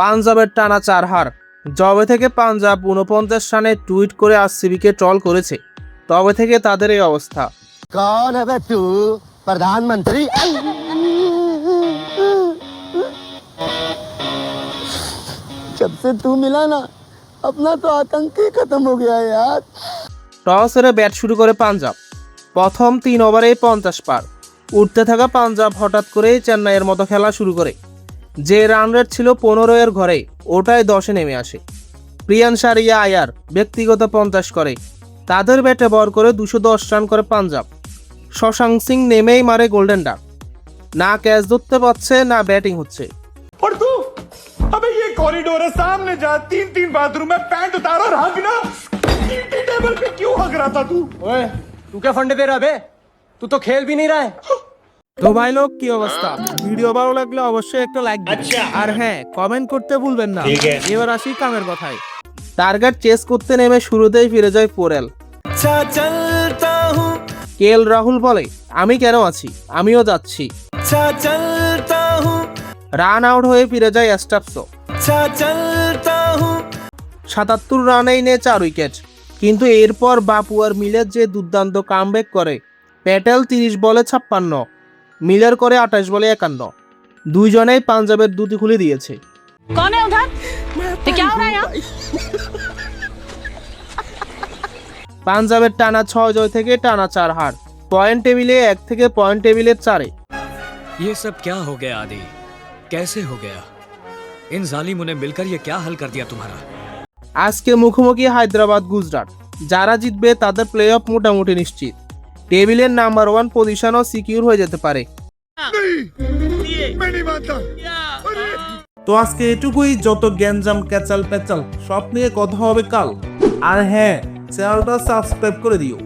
পাঞ্জাবের টানা 4 হার। যবে থেকে পাঞ্জাব 49 রানে টুইট করে আরসিবিকে ট্রল করেছে তবে থেকে তাদের এই অবস্থা। कौन है बे तू? प्रधानमंत्री? जब से तू मिला ना अपना तो आतंक ही खत्म हो गया है यार। টস হেরে ব্যাট শুরু করে পাঞ্জাব। প্রথম 3 ওভারে 50 পার। উঠতে থাকা পাঞ্জাব হঠাৎ করেই চেন্নাইয়ের মতো খেলা শুরু করে। যে রান রেট ছিল 15 এর ঘরে ওটাই 10-এ নেমে আসে। প্রিয়ানশারিয়া আয়ার ব্যক্তিগত 50 করে। তাদের ব্যাটে বল করে 210 রান করে পাঞ্জাব। শশাঙ্ক সিং নেমেই মারে গোল্ডেন ডাক। না ক্যাচ ধরতে পারছে না ব্যাটিং হচ্ছে। और तू अबे ये कॉरिडोर है सामने जा, 3 बाथरूम है, पैंट उतार और हग ना। टी टेबल पे क्यों हग रहा था तू? ओए, तू क्या फंडे दे रहा है बे? तू तो खेल भी नहीं रहा है। তো ভাই লোক কি অবস্থা? ভিডিও ভালো লাগলে অবশ্যই একটা লাইক দিন। আর হ্যাঁ, কমেন্ট করতে ভুলবেন না। এবার আসি কামের কথায়। টার্গেট চেস করতে নেমে শুরুতেই ফিরে যায় পোরেল। কেএল রাহুল বলে, আমি কেন আছি, আমিও যাচ্ছি। রান আউট হয়ে ফিরে যায় এস্টাপসো। 77 রানেই নেয় 4 উইকেট। কিন্তু এরপর বাপু আর মিলের যে দুর্দান্ত কামব্যাক করে। প্যাটেল 30 বলে 56, মিলার করে 28 বলে 51। দুইজনেই পাঞ্জাবের দুটি খুলে দিয়েছে। कौन है उधर? ये क्या हो रहा है यहाँ? পাঞ্জাবের টানা 6 জয় থেকে টানা 4 হার। পয়েন্ট টেবিলে 1 থেকে পয়েন্ট টেবিলের 4-এ। ये सब क्या हो गया आदि? कैसे हो गया? इन जालिमों ने मिलकर ये क्या हल कर दिया तुम्हारा? আজকে মুখোমুখি হায়দ্রাবাদ গুজরাট। যারা জিতবে তাদের প্লে অফ মোটামুটি নিশ্চিত। টেবিলের নাম্বার 1 পজিশনও সিকিউর হয়ে যেতে পারে। তো আজকে এটুকুই। যত গ্যাঞ্জাম ক্যাচাল প্যাচাল সব নিয়ে কথা হবে কাল। আর হ্যাঁ, চ্যানেলটা সাবস্ক্রাইব করে দিও।